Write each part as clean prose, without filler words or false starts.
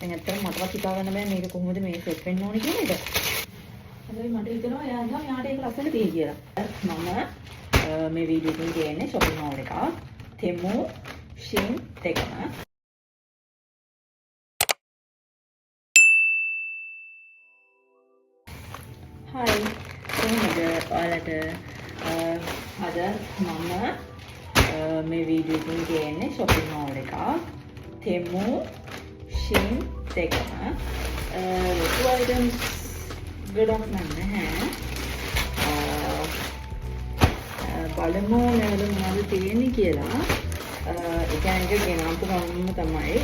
දැන් ඇත්තටම මටවත් හිතා ගන්න බෑ මේක කොහොමද මේ සෙට් වෙන්න ඕනේ කියන එක. හැබැයි මට හිතෙනවා යාට ඒක ලස්සන තියෙයි කියලා. මම මේ වීඩියෝ එකෙන් ගේන්නේ shopping mall එක. Temu, Shein දෙකම. Hi. කොහොමද ඔයාලට අද මම මේ වීඩියෝ එකෙන් ගේන්නේ shopping mall එක. Temu, Shein දෙකම. ලොකු items ගොඩක් නැහැ. බලමු නේද මොනවද තියෙන්නේ කියලා. ඒ කියන්නේ ගෙනාපු ගමන්ම තමයි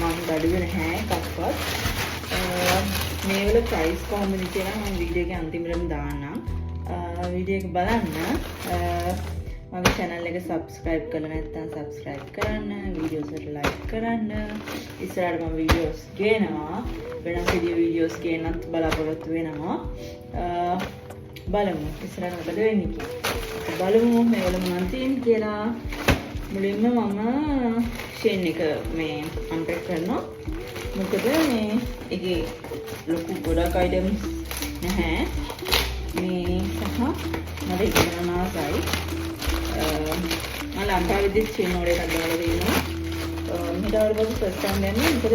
මම බැලුවේ නැහැ එකක්වත්. මේ වල ප්‍රයිස් කොහොමද කියලා මම වීඩියෝ එකේ අන්තිමටම දාන්නම්. වීඩියෝ එක බලන්න. මගේ channel එක subscribe කරලා නැත්නම් subscribe කරන්න, videos වලට like කරන්න. ඉස්සරහට මම videos ගේනවා. වෙනස් videos ගේන්නත් බලාපොරොත්තු වෙනවා. බලමු ඉස්සරහට මොකද වෙන්නේ කියලා. බලමු මේ වල මොනවද තියෙන්නේ කියලා. මුලින්ම මම Shein එක මේ unpack කරනවා. මොකද මේ ඒකේ ලොකු ගොඩක් items නැහැ. මේ සහ මට ඉගෙන ආසයි. මම ලංකාවේදී Shein වල එකක් දාලා තියෙනවා. මෙහෙට ආවම first time දැන්නේ මොකද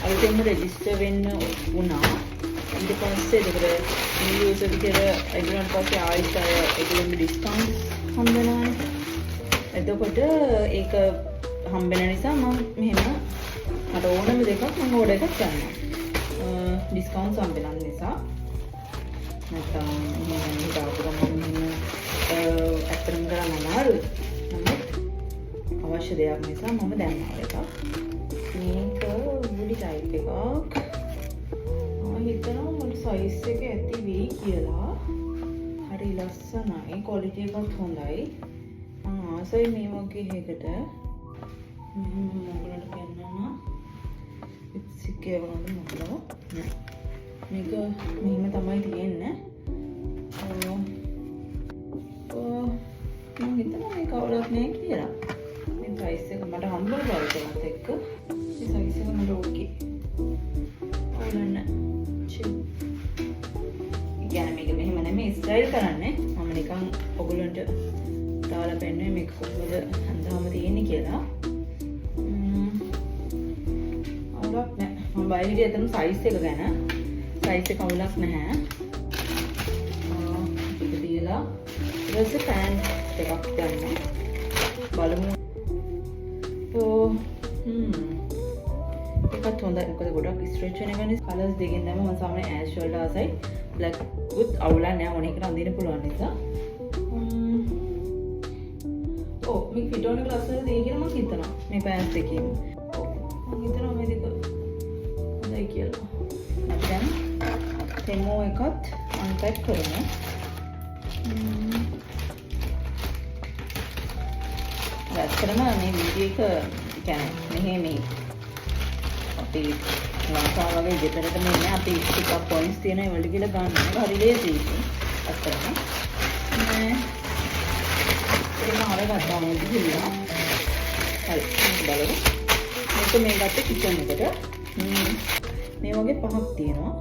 අලුතෙන්ම register වෙන්න වුණා. ඊට පස්සේ ඒකට new user විදියට එගලන්ට පස්සේ ආයෙත් ඒගොල්ලන්ගේ discount හම්බ වෙනවා. එතකොට ඒක හම්බ වෙන නිසා මම මෙහෙම මට ඕනම දෙකක් මම ඕඩර් එකක් ගන්නවා. discount හම්බ වෙන නිසා නැත්නම් මම හිතාපු ගමන් ඇත්තටම කරන්න අමාරුයි. නමුත් අවශ්‍ය දෙයක් නිසා මම දැම්මා එකක්. මේක මුඩි ටයිප් එකක්. හිතනවා මට සයිස් එක ඇති වෙයි කියලා. හරි ලස්සනයි, ක්වොලිටි එකත් හොඳයි. මම ආසයි මේ වගේ එකකට. මම ඔයගලන්ට පෙන්නනවා. ඉතින් වුණාද මොකද? මේක මෙහෙම තමයි තියෙන්නේ. මම හිතනවා මේක අවුලක් නෑ කියලා. මේ සයිස් එක මට හම්බුනා බලන්නත් එක්ක. මේ සයිස් එක මට ඕකේ. අවුලක් නෑ. يعني මේක මෙහෙම නෙමෙයි ස්ටයිල් කරන්නේ. මම නිකන් ඔයගොල්ලන්ට දාලා පෙන්නුවේ මේක කොහොමද හඳාම තියෙන්නේ කියලා. අවුලක් නෑ. මම බය විදියට අතන සයිස් එක ගැන. සයිස් එක අවුලක් නැහැ. ඒක තියලා ඊට පස්සේ පෑන්ට් එකක් ගන්න. බලමු. ඒකත් හොඳයි. මොකද ගොඩක් ස්ට්‍රෙච් වෙන එක නිසා කලර්ස් දෙකෙන් තමයි මම සාමාන්‍ය ඇෂ් වලට ආසයි. බ්ලැක් උත් අවුලක් නෑ. ඕන එකට අඳින්න පුළුවන් නිසා. මේ ෆිට ඕන එක ලස්සනද දෙයි කියලා මම හිතනවා. මේ පෑන්ට් එකේම. මම හිතනවා මේ දෙක හොඳයි කියලා. අපි දැන් Temu එකත් අන්පැක් කරමු. ඇත්තටම මේ වීඩියෝ එක කියන්නේ මෙහෙම අපි ලංකාව වගේ දෙතරට මෙන්නේ අපි ටිකක් පොයින්ට්ස් තියෙන ඒවලට කියලා ගන්න. ඒක හරි ලේසියි. ඇත්තටම. ඒක අරගත්තා නේද කියලා. හරි. බලමු. මේක මේ ගත්තේ කිචන් එකට. මේ වගේ පහක් තියෙනවා.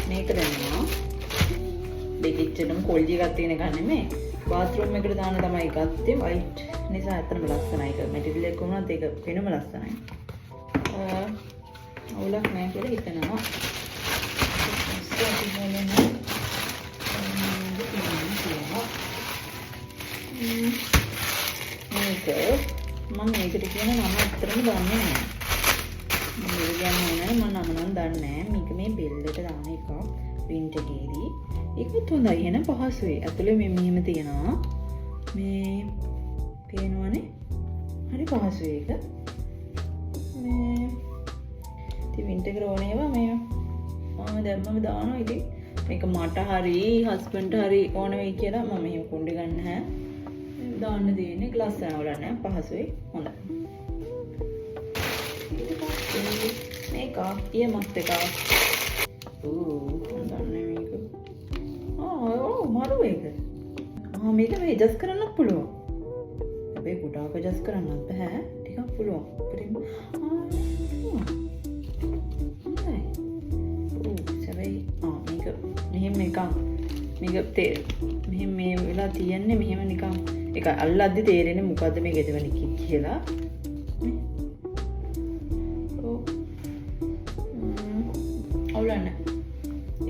මේක දැම්මා. දෙකිච්චටම කොල්ජි එකක් තියෙන එක නෙමෙයි. bathroom එකට දාන්න තමයි ගත්තේ. white නිසා ඇත්තටම ලස්සනයි. ඒක මැටීරියල් එක වුණත් ඒක වෙනම ලස්සනයි. අවුලක් නැහැ කියලා හිතනවා. මේක මම මේකට කියන නම අත්‍තරම දන්නේ නැහැ. මම කියන්නේ මම නම නම් දන්නේ නැහැ. මේක මේ බෙල්ලට දාන එක වින්ටර් ගේදී. ඒකත් හොඳයි. එහෙනම් පහසුයි. ඇතුලේ මෙහෙම තියෙනවා. මේ පේනවනේ. හරි පහසුයි ඒක. මේ ඉතින් වින්ටර් ග්‍රෝනේවා මේ මම දැම්මම දානවා. ඉතින් මේක මට හරි හස්බන්ඩ්ට හරි ඕන වෙයි කියලා මම මෙහෙම කුණ්ඩේ ගන්න නැහැ. දාන්න දෙන්නේ ග්ලාස් යනවල නැහැ. පහසුයි. හොඳයි. මේක ඊයමත් එක. හොඳන්නේ මේක. මරු ඒක. මේක මේ ඇඩ්ජස්ට් කරන්නත් පුළුවන්. හැබැයි ගොඩාක් ඇඩ්ජස්ට් කරන්නත් බෑ. ටිකක් පුළුවන්. අපිට මෙහෙම එකක් මේක මෙහෙම මේ වෙලා තියන්නේ මෙහෙම නිකන් ඒක අල්ලද්දි තේරෙන්නේ මොකද්ද මේ ගෙදවල කියලා. අවුලන්න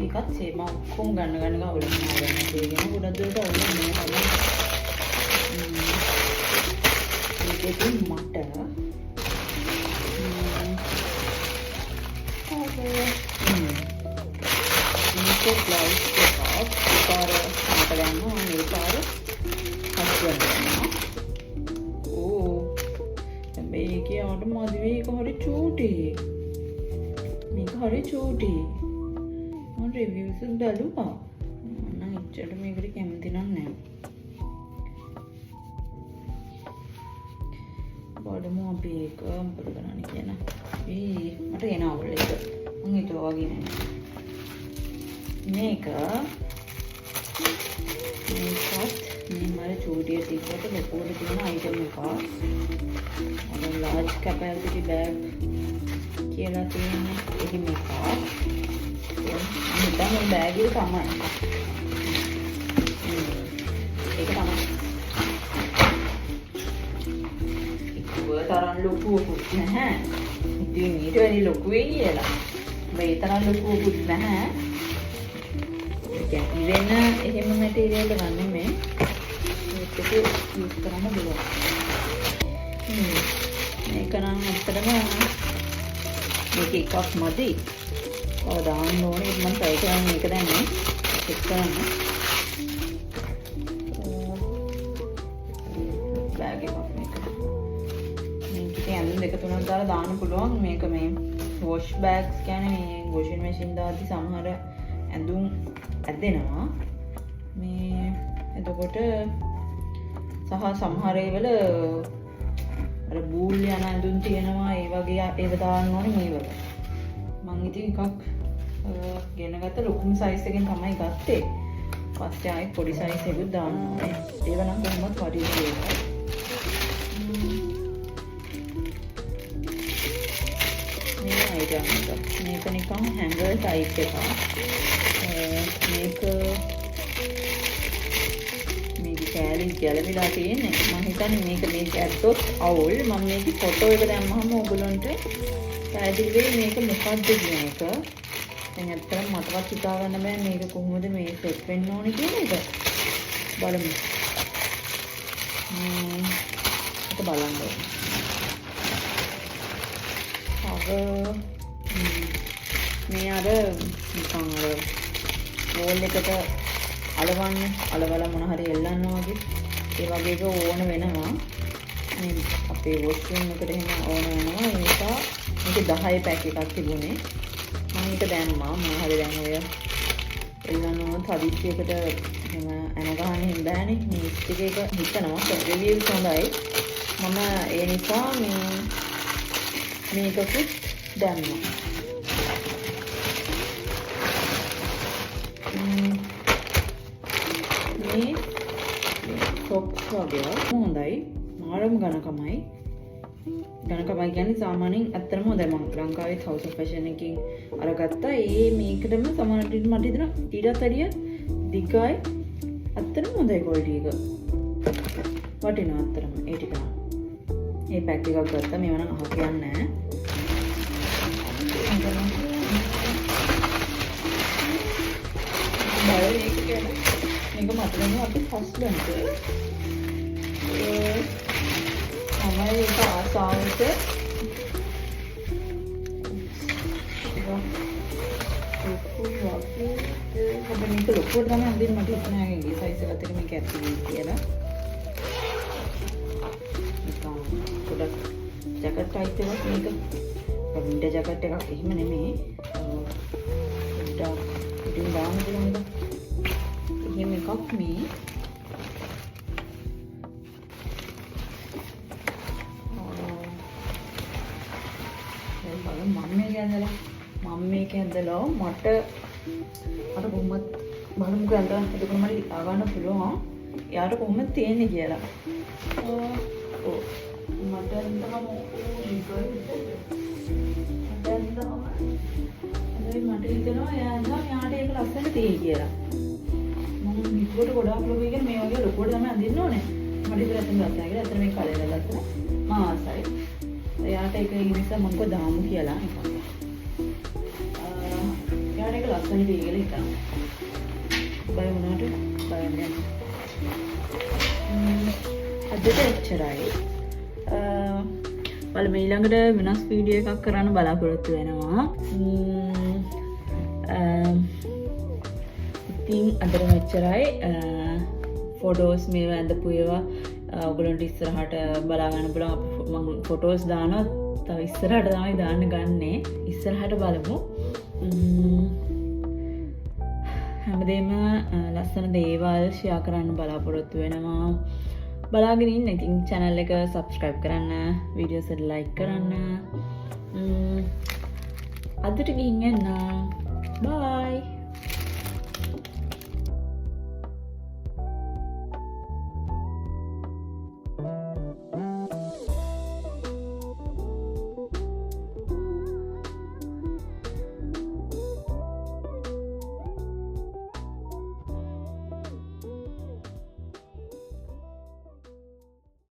ඒකත් සේම කොම් ගන්න අවුලන්න ඒකගෙන ගොඩක් දුරට අවුලන්නේ නැහැ. ඒකෙන් මට ब्लाउज के साथ ऊपर माटलाना मेरे पार हस्बैंड ओ මේක යාට මදිවේ එක හරි චූටි මේක හරි චූටි මම රිවිව්ස් දාලුවා නම් ඉච්චට මේකට කැමති නෑ බලමු අපි ඒක මොකද කරන්නේ කියන මට එන අවුල් එක මම හිතුවා වගේ නෑ මේකත් මේ මර චූටිය තිබ්බට ලොකුවට තියෙන අයිටම් එකක්. අර large capacity bag කියලා තියෙන්නේ ඒක මේක. මම දැන් බෑග් එක තමයි. ඒක තමයි. ඒක තරම් ලොකුවකුත් නැහැ. ඉතින් ඊට වැඩි ලොකු වෙයි කියලා. මේ තරම් ලොකුවකුත් නැහැ. ඉවෙන එහෙම මැටීරියල් ගන්න මේ මේක යූස් කරන්න බලන්න. මේක නම් ඇත්තටම මේක එකක් මදි. ඔය දාන්න ඕනේ මම try කරන්නේ මේක දැන් නේ චෙක් කරන්න. බෑග් එකක් මේක. මේකේ ඇඳුම් දෙක තුනක් දාලා දාන්න පුළුවන්. මේක මේ wash bags කියන්නේ මේ washing machine දාද්දි සමහර ඇඳුම් ඇදෙනවා මේ එතකොට සහ සමහර ඒවල අර බූල් යන ඇඳුම් තියෙනවා ඒ වගේ ඒව දාන්න ඕනේ මේ වල මම ඉතින් එකක් ගෙන ගත්ත ලොකුම සයිස් එකෙන් තමයි ගත්තේ පස්සේ ආයෙ පොඩි සයිස් එකකුත් දාන්න ඕනේ ඒව නම් කොහොමවත් වටින දෙයක් මේ අයිටම් එක මේක නිකන් හැංගර් ටයිප් එකක් මේක කෑලි ගැලවිලා තියෙන්නේ මම හිතන්නේ මේක ඇත්තොත් අවුල් මම මේක ෆොටෝ එක දැම්මම ඔයගොල්ලන්ට පැහැදිලි වෙයි මේක මොකක්ද කියන එක දැන් ඇත්තටම මටවත් හිතා ගන්න බෑ මේක කොහොමද මේ සෙට් වෙන්න ඕනේ කියන එක බලමු ඒක බලන්න මේ අර නිකන් අර වෝල් එකට අලවලා මොන හරි එල්ලන්න වගේ ඒ වගේ එක ඕන වෙනවා මේ අපේ වොෂ්රූම් එකට එහෙම ඕන වෙනවා ඒ නිසා මේක 10 පැක් එකක් තිබුණේ මම ඒක දැම්මා මොන හරි දැන් ඔය එල්ලනවා තදිච්චයකට එහෙම අන ගන්න හින් බෑනේ මේ ස්ටික් එක හිතනවා රිවිව්ස් හොඳයි මම ඒ නිසා මේකකුත් දැම්මා සොක්ස් වගේ හොඳයි මාරම ඝනකමයි කියන්නේ සාමාන්‍යයෙන් ඇත්තටම හොඳයි මම ලංකාවේ House of Fashion එකකින් අරගත්තා මේකටම සමානට මට හිතෙනවා ඊටත් වැඩිය දිගයි ඇත්තටම හොඳයි ක්වොලිටි එක වටිනවා ඇත්තටම ඒ ටික නම් මේ පැක් එකක් ගත්තා මේව නම් අහ කියන්නේ නැහැ මේක මට දැනෙනවා අපි හස්බන්ඩ් තමයි ඒක ආසාවට මේක ලොකුවට තමයි අඳින්න මට හිතෙනවා ඒකේ සයිස් එකත් එක්ක මේක ඇත්ත වෙයි කියලා නිකන් පොඩක් ජැකට් ටයිප් එකක් මේක වින්ටර් ජැකට් එකක් එහෙම නෙමෙයි ඉතින් දාන්න පුළුවන් එහෙම එකක් මේ මම මේක ඇඳලා මට අර කොහොමද බලමුකෝ ඇඳලා එතකොට මට හිතා ගන්න පුළුවන් යාට කොහොමද තියෙන්නේ කියලා. ඔව් මට හිතනවා යාට ඒක ලස්සන තියෙයි කියලා. මම මිතුවට ගොඩාක් ලොකු එකෙන් මේ වගේ ලොකුවට තමයි අඳින්න ඕනේ. මට ඉතින් ලස්සන ලස්සන කියලා. අතන මේ කලර් ලස්සන. මම ආසයි. යාට ඒක නිසා මම කො දාමු කියලා නිකන්. යාට ඒක ලස්සන තියෙයි කියලා හිතනවා. බය වුණාට බය නැහැ. අදට එච්චරයි. බලමු ඊළඟට වෙනස් වීඩියෝ එකක් කරන්න බලාපොරොත්තු වෙනවා. ඉතින් අදට මෙච්චරයි. ෆොටෝස් මේව ඇඳපු ඒවා ඔයගොල්ලන්ට ඉස්සරහට බලා ගන්න පුළුවන්. මම ෆොටෝස් දානවා. තව ඉස්සරහට තමයි දාන්න ගන්නෙ. ඉස්සරහට බලමු. හැමදේම ලස්සන දේවල් ෂෙයා කරන්න බලාපොරොත්තු වෙනවා. බලාගෙන ඉන්න. ඉතින් channel එක subscribe කරන්න, videos එක like කරන්න. අදට ගිහින් යන්න. Bye.